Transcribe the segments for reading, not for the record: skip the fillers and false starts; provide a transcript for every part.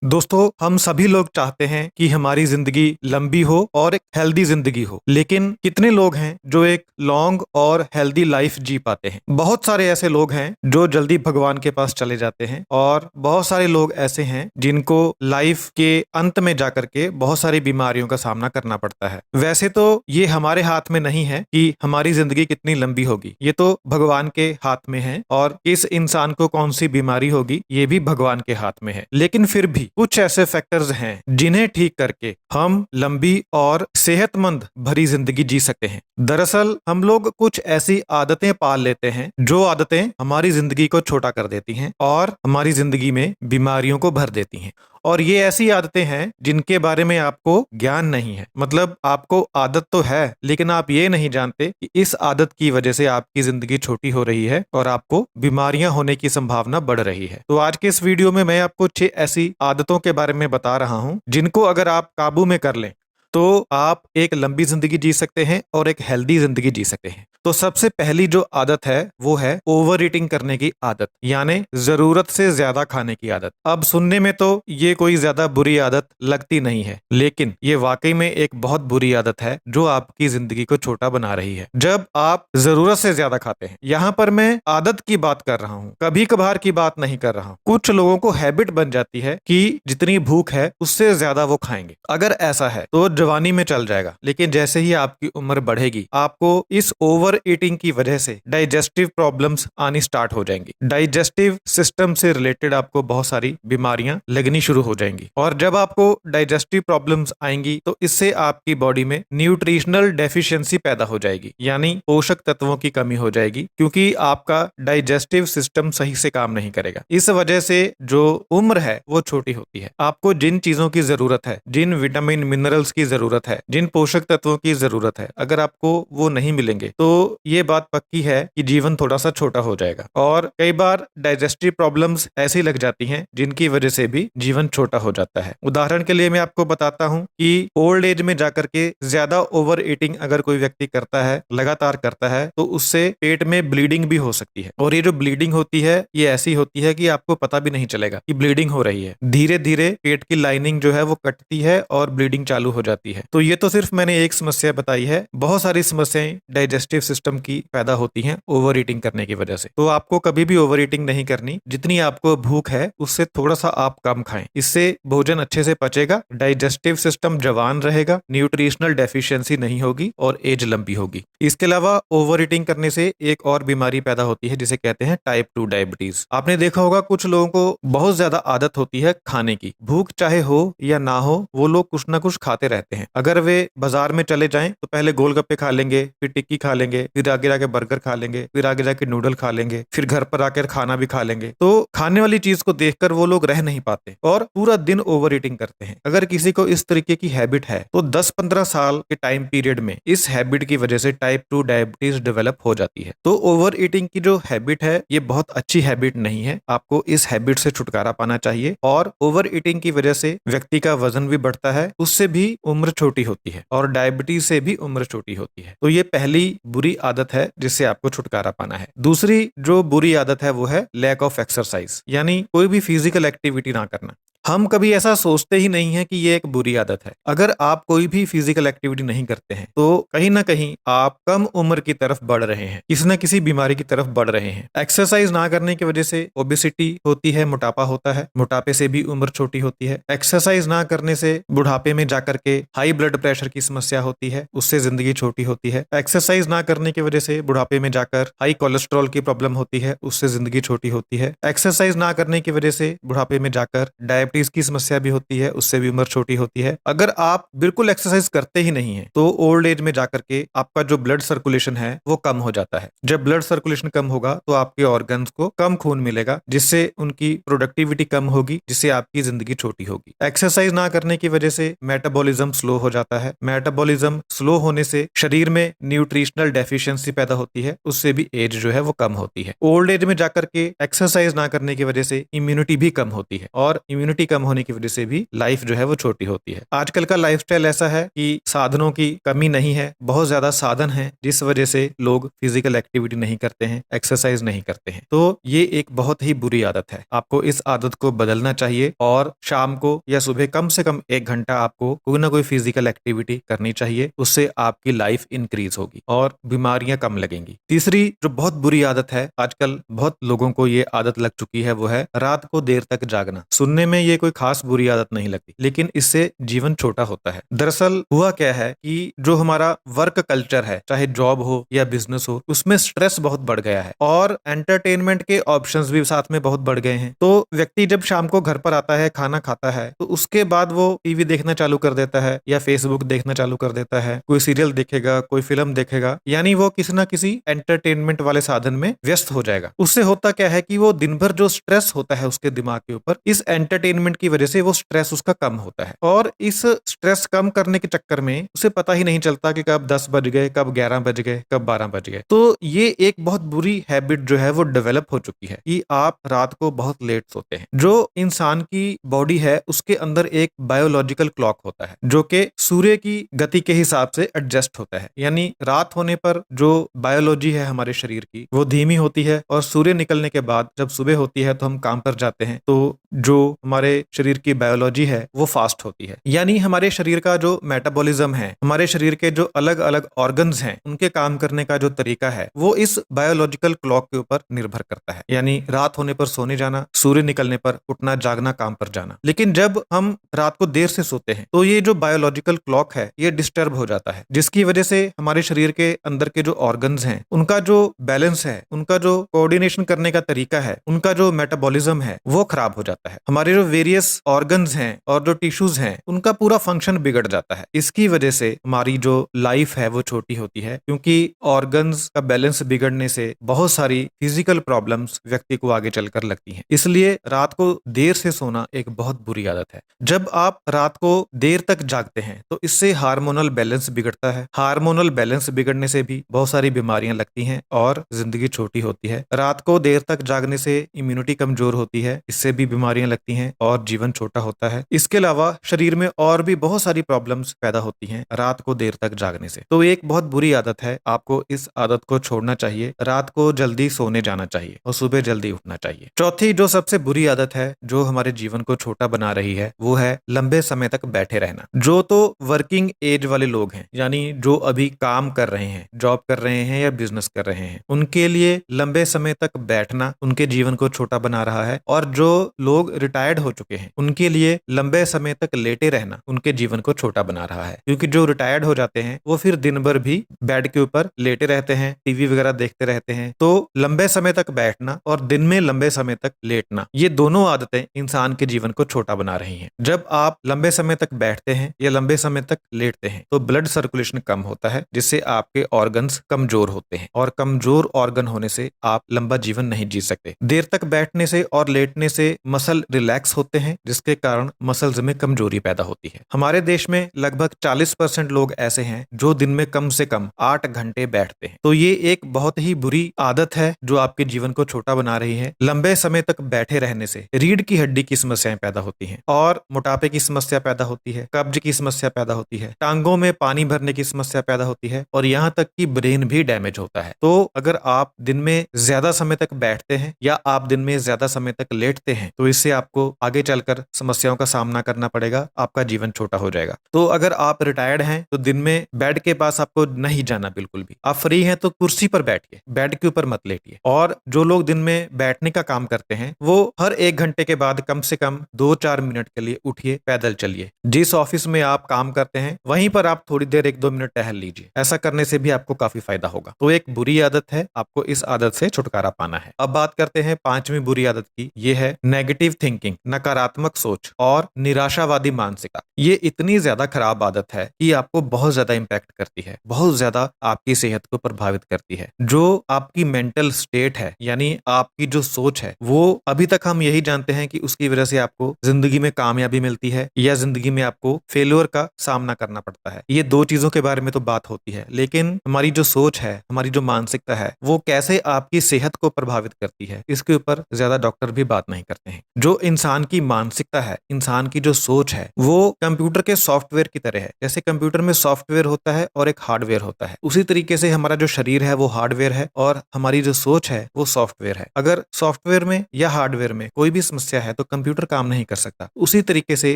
दोस्तों, हम सभी लोग चाहते हैं कि हमारी जिंदगी लंबी हो और एक हेल्दी जिंदगी हो। लेकिन कितने लोग हैं जो एक लॉन्ग और हेल्दी लाइफ जी पाते हैं? बहुत सारे ऐसे लोग हैं जो जल्दी भगवान के पास चले जाते हैं और बहुत सारे लोग ऐसे हैं जिनको लाइफ के अंत में जाकर के बहुत सारी बीमारियों का सामना करना पड़ता है। वैसे तो ये हमारे हाथ में नहीं है कि हमारी जिंदगी कितनी लंबी होगी, ये तो भगवान के हाथ में है और किस इंसान को कौन सी बीमारी होगी ये भी भगवान के हाथ में है। लेकिन फिर भी कुछ ऐसे फैक्टर्स हैं जिन्हें ठीक करके हम लंबी और सेहतमंद भरी जिंदगी जी सकते हैं। दरअसल हम लोग कुछ ऐसी आदतें पाल लेते हैं जो आदतें हमारी जिंदगी को छोटा कर देती हैं और हमारी जिंदगी में बीमारियों को भर देती हैं। और ये ऐसी आदतें हैं जिनके बारे में आपको ज्ञान नहीं है। मतलब आपको आदत तो है लेकिन आप ये नहीं जानते कि इस आदत की वजह से आपकी जिंदगी छोटी हो रही है और आपको बीमारियां होने की संभावना बढ़ रही है। तो आज के इस वीडियो में मैं आपको 6 ऐसी आदतों के बारे में बता रहा हूं जिनको अगर आप काबू में कर लें तो आप एक लंबी जिंदगी जी सकते हैं और एक हेल्दी जिंदगी जी सकते हैं। तो सबसे पहली जो आदत है वो है ओवर ईटिंग करने की आदत, यानी जरूरत से ज्यादा खाने की आदत। अब सुनने में तो ये कोई ज्यादा बुरी आदत लगती नहीं है, लेकिन ये वाकई में एक बहुत बुरी आदत है जो आपकी जिंदगी को छोटा बना रही है। जब आप जरूरत से ज्यादा खाते हैं, यहाँ पर मैं आदत की बात कर रहा हूँ, कभी कभार की बात नहीं कर रहा हूँ। कुछ लोगों को हैबिट बन जाती है कि जितनी भूख है उससे ज्यादा वो खाएंगे। अगर ऐसा है तो जवानी में चल जाएगा, लेकिन जैसे ही आपकी उम्र बढ़ेगी आपको इस ओवर ईटिंग की वजह से डाइजेस्टिव प्रॉब्लम्स आनी स्टार्ट हो जाएंगी। डाइजेस्टिव सिस्टम से रिलेटेड आपको बहुत सारी बीमारियां लगनी शुरू हो जाएंगी और जब आपको डाइजेस्टिव प्रॉब्लम्स आएंगी तो इससे आपकी बॉडी में न्यूट्रिशनल डेफिशिएंसी पैदा हो जाएगी, यानी पोषक तत्वों की कमी हो जाएगी, क्योंकि आपका डाइजेस्टिव सिस्टम सही से काम नहीं करेगा। इस वजह से जो उम्र है वो छोटी होती है। आपको जिन चीजों की जरूरत है, जिन विटामिन मिनरल्स की जरूरत है, जिन पोषक तत्वों की जरूरत है, अगर आपको वो नहीं मिलेंगे तो ये बात पक्की है कि जीवन थोड़ा सा छोटा हो जाएगा। और कई बार डाइजेस्टिव प्रॉब्लम्स ऐसी लग जाती हैं जिनकी वजह से भी जीवन छोटा हो जाता है। उदाहरण के लिए मैं आपको बताता हूं कि ओल्ड एज में जाकर के ज्यादा ओवर ईटिंग अगर कोई व्यक्ति करता है, लगातार करता है, तो उससे पेट में ब्लीडिंग भी हो सकती है। और ये जो ब्लीडिंग होती है ये ऐसी होती है कि आपको पता भी नहीं चलेगा कि ब्लीडिंग हो रही है। धीरे धीरे पेट की लाइनिंग जो है वो कटती है और ब्लीडिंग चालू हो जाती है। तो ये तो सिर्फ मैंने एक समस्या बताई है, बहुत सारी समस्याएं डाइजेस्टिव सिस्टम की पैदा होती हैं ओवर ईटिंग करने की वजह से। तो आपको कभी भी ओवर ईटिंग नहीं करनी। जितनी आपको भूख है उससे थोड़ा सा आप कम खाएं, इससे भोजन अच्छे से पचेगा, डाइजेस्टिव सिस्टम जवान रहेगा, न्यूट्रिशनल डेफिशिएंसी नहीं होगी और एज लंबी होगी। इसके अलावा ओवर ईटिंग करने से एक और बीमारी पैदा होती है जिसे कहते हैं टाइप 2 डायबिटीज। आपने देखा होगा कुछ लोगों को बहुत ज्यादा आदत होती है खाने की। भूख चाहे हो या ना हो वो लोग कुछ ना कुछ खाते रहते हैं। अगर वे बाजार में चले जाएं तो पहले गोलगप्पे खा लेंगे, फिर टिक्की खा लेंगे, फिर आगे जाके बर्गर खा लेंगे, फिर आगे जाके नूडल खा लेंगे, फिर घर पर आकर खाना भी खा लेंगे। तो खाने वाली चीज को देखकर वो लोग रह नहीं पाते और पूरा दिन ओवर ईटिंग करते हैं। अगर किसी को इस तरीके की हैबिट है तो 10-15 साल के टाइम पीरियड में इस हैबिट की वजह से टाइप 2 डायबिटीज डेवलप हो जाती है। तो ओवर ईटिंग की जो हैबिट है ये बहुत अच्छी हैबिट नहीं है। आपको इस हैबिट से छुटकारा पाना चाहिए। और ओवर ईटिंग की वजह से व्यक्ति का वजन भी बढ़ता है, उससे भी उम्र छोटी होती है और डायबिटीज से भी उम्र छोटी होती है। तो ये पहली बुरी आदत है जिससे आपको छुटकारा पाना है। दूसरी जो बुरी आदत है वो है लैक ऑफ एक्सरसाइज, यानी कोई भी फिजिकल एक्टिविटी ना करना। हम कभी ऐसा सोचते ही नहीं है कि ये एक बुरी आदत है। अगर आप कोई भी फिजिकल एक्टिविटी नहीं करते हैं तो कहीं ना कहीं आप कम उम्र की तरफ बढ़ रहे हैं, किसी न किसी बीमारी की तरफ बढ़ रहे हैं। एक्सरसाइज ना करने की वजह से ओबेसिटी होती है, मोटापा होता है, मोटापे से भी उम्र छोटी होती है। एक्सरसाइज ना करने से बुढ़ापे में जाकर के हाई ब्लड प्रेशर की समस्या होती है, उससे जिंदगी छोटी होती है। एक्सरसाइज ना करने की वजह से बुढ़ापे में जाकर हाई कोलेस्ट्रॉल की प्रॉब्लम होती है, उससे जिंदगी छोटी होती है। एक्सरसाइज ना करने की वजह से बुढ़ापे में जाकर डायबिटीज की समस्या भी होती है, उससे भी उम्र छोटी होती है। अगर आप बिल्कुल एक्सरसाइज करते ही नहीं है तो ओल्ड एज में जाकर के आपका जो ब्लड सर्कुलेशन है वो कम हो जाता है। जब ब्लड सर्कुलेशन कम होगा तो आपके ऑर्गन्स को कम खून मिलेगा, जिससे उनकी प्रोडक्टिविटी कम होगी, जिससे आपकी जिंदगी छोटी होगी। एक्सरसाइज ना करने की वजह से मेटाबॉलिज्म स्लो हो जाता है। मेटाबॉलिज्म स्लो होने से शरीर में न्यूट्रिशनल डेफिशिएंसी पैदा होती है, उससे भी एज जो है वो कम होती है। ओल्ड एज में जाकर के एक्सरसाइज ना करने की वजह से इम्यूनिटी भी कम होती है और इम्यूनिटी कम होने की वजह से भी लाइफ जो है वो छोटी होती है। आजकल का लाइफस्टाइल ऐसा है कि साधनों की कमी नहीं है, बहुत ज्यादा साधन है, जिस वजह से लोग फिजिकल एक्टिविटी नहीं करते हैं, एक्सरसाइज नहीं करते हैं। तो ये एक बहुत ही बुरी आदत है। आपको इस आदत को बदलना चाहिए और शाम को या सुबह कम से कम 1 घंटा आपको कोई ना कोई फिजिकल एक्टिविटी करनी चाहिए। उससे आपकी लाइफ इंक्रीज होगी और बीमारियां कम लगेंगी। तीसरी जो बहुत बुरी आदत है, आजकल बहुत लोगों को ये आदत लग चुकी है, वो है रात को देर तक जागना। सुनने में ये कोई खास बुरी आदत नहीं लगती, लेकिन इससे जीवन छोटा होता है। दरअसल हुआ क्या है कि जो हमारा वर्क कल्चर है, चाहे जॉब हो या बिजनेस हो, उसमें स्ट्रेस बहुत बढ़ गया है और एंटरटेनमेंट के ऑप्शंस भी साथ में बहुत बढ़ गए हैं। तो व्यक्ति जब शाम को घर पर आता है, खाना खाता है, तो उसके बाद वो टीवी देखना चालू कर देता है या फेसबुक देखना चालू कर देता है, कोई सीरियल देखेगा, कोई फिल्म देखेगा, यानी वो किसी ना किसी एंटरटेनमेंट वाले साधन में व्यस्त हो जाएगा। उससे होता क्या है कि वो दिन भर जो स्ट्रेस होता है उसके दिमाग के ऊपर, इस एंटरटेनमेंट की वजह से वो स्ट्रेस उसका कम होता है और इस स्ट्रेस कम करने के चक्कर में उसे पता ही नहीं चलता कि कब 10 बज गए, कब 11 बज गए, कब 12 बज गए। तो ये एक बहुत बुरी हैबिट जो है वो डेवलप हो चुकी है कि आप रात को बहुत लेट सोते हैं। जो इंसान की बॉडी है उसके अंदर एक बायोलॉजिकल क्लॉक होता है जो कि सूर्य की गति के हिसाब से एडजस्ट होता है। यानी रात होने पर जो बायोलॉजी है हमारे शरीर की वो धीमी होती है और सूर्य निकलने के बाद जब सुबह होती है तो हम काम पर जाते हैं, तो जो हमारे शरीर की बायोलॉजी है वो फास्ट होती है। यानी हमारे शरीर का जो मेटाबॉलिज्म है, हमारे शरीर के जो अलग अलग ऑर्गन्स हैं, उनके काम करने का जो तरीका है वो इस बायोलॉजिकल क्लॉक के ऊपर निर्भर करता है। यानी रात होने पर सोने जाना, सूर्य निकलने पर उठना, जागना, काम पर जाना। लेकिन जब हम रात को देर से सोते हैं तो ये जो बायोलॉजिकल क्लॉक है ये डिस्टर्ब हो जाता है, जिसकी वजह से हमारे शरीर के अंदर के जो ऑर्गन्स हैं उनका जो बैलेंस है, उनका जो कोऑर्डिनेशन करने का तरीका है, उनका जो मेटाबॉलिज्म है वो खराब हो जाता है। हमारे जो वेरियस ऑर्गन्स हैं और जो टिश्यूज हैं उनका पूरा फंक्शन बिगड़ जाता है। इसकी वजह से हमारी जो लाइफ है वो छोटी होती है, क्योंकि ऑर्गन्स का बैलेंस बिगड़ने से बहुत सारी फिजिकल प्रॉब्लम्स व्यक्ति को आगे चलकर लगती हैं। इसलिए रात को देर से सोना एक बहुत बुरी आदत है। जब आप रात को देर तक जागते हैं तो इससे हार्मोनल बैलेंस बिगड़ता है। हार्मोनल बैलेंस बिगड़ने से भी बहुत सारी बीमारियां लगती हैं और जिंदगी छोटी होती है। रात को देर तक जागने से इम्यूनिटी कमजोर होती है, इससे भी बीमारियां लगती हैं और जीवन छोटा होता है। इसके अलावा शरीर में और भी बहुत सारी प्रॉब्लम्स पैदा होती हैं रात को देर तक जागने से। तो एक बहुत बुरी आदत है, आपको इस आदत को छोड़ना चाहिए। रात को जल्दी सोने जाना चाहिए और सुबह जल्दी उठना चाहिए। चौथी जो सबसे बुरी आदत है जो हमारे जीवन को छोटा बना रही है वो है लंबे समय तक बैठे रहना। जो तो वर्किंग एज वाले लोग हैं, यानी जो अभी काम कर रहे हैं, जॉब कर रहे हैं या बिजनेस कर रहे हैं, उनके लिए लंबे समय तक बैठना उनके जीवन को छोटा बना रहा है। और जो लोग रिटायर्ड हो चुके हैं उनके लिए लंबे समय तक लेटे रहना उनके जीवन को छोटा बना रहा है, क्योंकि जो रिटायर्ड हो जाते हैं वो फिर दिन भर भी बेड के ऊपर लेटे रहते हैं, टीवी वगैरह देखते रहते हैं। तो लंबे समय तक बैठना और दिन में लंबे समय तक लेटना, ये दोनों आदतें इंसान के जीवन को छोटा बना रही हैं। जब आप लंबे समय तक बैठते हैं या लंबे समय तक लेटते हैं तो ब्लड सर्कुलेशन कम होता है, जिससे आपके ऑर्गन्स कमजोर होते हैं और कमजोर ऑर्गन होने से आप लंबा जीवन नहीं जी सकते। देर तक बैठने से और लेटने से मसल रिलैक्स होते हैं, जिसके कारण मसल्स में कमजोरी पैदा होती है। हमारे देश में लगभग 40% लोग ऐसे हैं जो दिन में कम से कम 8 घंटे बैठते हैं। तो ये एक बहुत ही बुरी आदत है जो आपके जीवन को छोटा बना रही है। लंबे समय तक बैठे रहने से रीढ़ की हड्डी की समस्याएं पैदा होती हैं और मोटापे की समस्या पैदा होती है, कब्ज की समस्या पैदा होती है, टांगों में पानी भरने की समस्या पैदा होती है और यहाँ तक कि ब्रेन भी डैमेज होता है। तो अगर आप दिन में ज्यादा समय तक बैठते हैं या आप दिन में ज्यादा समय तक लेटते हैं तो इससे आपको आगे चलकर समस्याओं का सामना करना पड़ेगा, आपका जीवन छोटा हो जाएगा। तो अगर आप रिटायर्ड हैं तो दिन में बेड के पास आपको नहीं जाना बिल्कुल भी। आप फ्री हैं तो कुर्सी पर बैठिए, बेड के ऊपर मत लेटिए। और जो लोग दिन में बैठने का काम करते हैं वो हर 1 घंटे के बाद कम से कम 2-4 मिनट के लिए उठिए, पैदल चलिए। जिस ऑफिस में आप काम करते हैं वहीं पर आप थोड़ी देर 1-2 मिनट टहल लीजिए। ऐसा करने से भी आपको काफी फायदा होगा। तो एक बुरी आदत है, आपको इस आदत से छुटकारा पाना है। अब बात करते हैं 5वीं बुरी आदत की। ये है नेगेटिव थिंकिंग, नकारात्मक सोच और निराशावादी मानसिकता। ये इतनी ज्यादा खराब आदत है कि आपको बहुत ज्यादा इंपैक्ट करती है, बहुत ज्यादा आपकी सेहत को प्रभावित करती है। जो आपकी मेंटल स्टेट है, यानी आपकी जो सोच है, वो अभी तक हम यही जानते हैं कि उसकी वजह से आपको जिंदगी में कामयाबी मिलती है या जिंदगी में आपको फेल्योर का सामना करना पड़ता है। ये 2 चीजों के बारे में तो बात होती है, लेकिन हमारी जो सोच है, हमारी जो मानसिकता है, वो कैसे आपकी सेहत को प्रभावित करती है, इसके ऊपर ज्यादा डॉक्टर भी बात नहीं करते हैं। जो इंसान की की मानसिकता है, इंसान की जो सोच है, वो कंप्यूटर के सॉफ्टवेयर की तरह है। जैसे कंप्यूटर में सॉफ्टवेयर होता है और एक हार्डवेयर होता है, उसी तरीके से हमारा जो शरीर है वो हार्डवेयर है और हमारी जो सोच है वो सॉफ्टवेयर है। अगर सॉफ्टवेयर में या हार्डवेयर में कोई भी समस्या है तो कंप्यूटर काम नहीं कर सकता। उसी तरीके से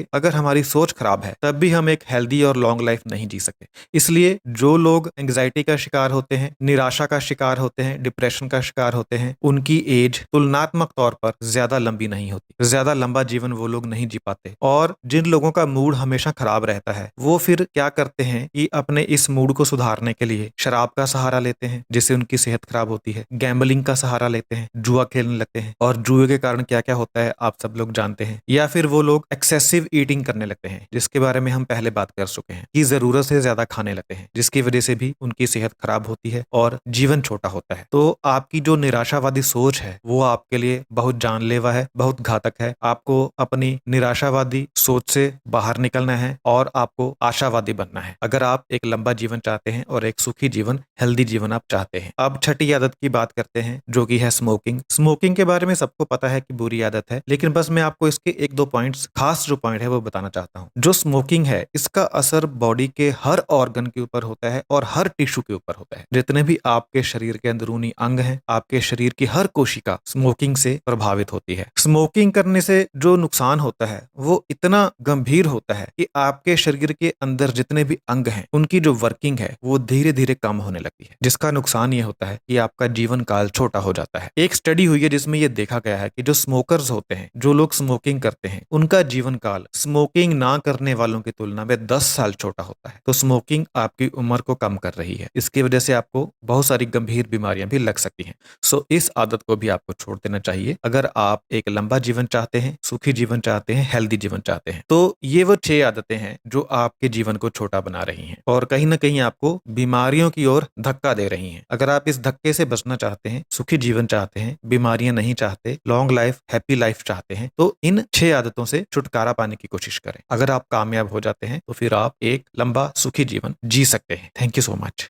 अगर हमारी सोच खराब है तब भी हम एक हेल्दी और लॉन्ग लाइफ नहीं जी सकते। इसलिए जो लोग एंग्जाइटी का शिकार होते हैं, निराशा का शिकार होते हैं, डिप्रेशन का शिकार होते हैं, उनकी एज तुलनात्मक तौर पर ज्यादा लंबी नहीं होती, ज्यादा लंबा जीवन वो लोग नहीं जी पाते। और जिन लोगों का मूड हमेशा खराब रहता है वो फिर क्या करते हैं कि अपने इस मूड को सुधारने के लिए शराब का सहारा लेते हैं, जिससे उनकी सेहत खराब होती है, गैम्बलिंग का सहारा लेते हैं, जुआ खेलने लगते हैं, और जुए के कारण क्या क्या होता है आप सब लोग जानते हैं। या फिर वो लोग एक्सेसिव ईटिंग करने लगते हैं, जिसके बारे में हम पहले बात कर चुके हैं कि जरूरत से ज्यादा खाने लगते हैं, जिसकी वजह से भी उनकी सेहत खराब होती है और जीवन छोटा होता है। तो आपकी जो निराशावादी सोच है वो आपके लिए बहुत जानलेवा है, बहुत घातक है। आपको अपनी निराशावादी सोच से बाहर निकलना है और आपको आशावादी बनना है, अगर आप एक लंबा जीवन चाहते हैं और एक सुखी जीवन, हेल्दी जीवन आप चाहते हैं। अब छठी आदत की बात करते हैं जो कि है स्मोकिंग। स्मोकिंग के बारे में सबको पता है कि बुरी आदत है, लेकिन बस मैं आपको इसके एक दो पॉइंट्स, खास जो पॉइंट है वो बताना चाहता हूँ। जो स्मोकिंग है इसका असर बॉडी के हर ऑर्गन के ऊपर होता है और हर टिश्यू के ऊपर होता है। जितने भी आपके शरीर के अंदरूनी अंग हैं, आपके शरीर की हर कोशिका स्मोकिंग से प्रभावित होती है। स्मोकिंग करने से जो नुकसान होता है वो इतना गंभीर होता है कि आपके शरीर के अंदर जितने भी अंग हैं उनकी जो वर्किंग है वो धीरे धीरे कम होने लगती है, जिसका नुकसान ये होता है कि आपका जीवन काल छोटा हो जाता है। एक स्टडी हुई है जिसमें ये देखा गया है कि जो स्मोकर्स होते हैं, जो लोग स्मोकिंग करते हैं, उनका जीवन काल स्मोकिंग ना करने वालों की तुलना में 10 साल छोटा होता है। तो स्मोकिंग आपकी उम्र को कम कर रही है, इसकी वजह से आपको बहुत सारी गंभीर बीमारियां भी लग सकती हैं। सो इस आदत को भी आपको छोड़ देना चाहिए अगर आप एक लंबा जीवन चाहते हैं, सुखी जीवन चाहते हैं, हेल्दी जीवन चाहते हैं। तो ये वो 6 आदतें हैं जो आपके जीवन को छोटा बना रही हैं और कहीं ना कहीं आपको बीमारियों की ओर धक्का दे रही हैं। अगर आप इस धक्के से बचना चाहते हैं, सुखी जीवन चाहते हैं, बीमारियां नहीं चाहते, लॉन्ग लाइफ, हैप्पी लाइफ चाहते हैं, तो इन 6 आदतों से छुटकारा पाने की कोशिश करें। अगर आप कामयाब हो जाते हैं तो फिर आप एक लंबा सुखी जीवन जी सकते हैं। Thank you so much.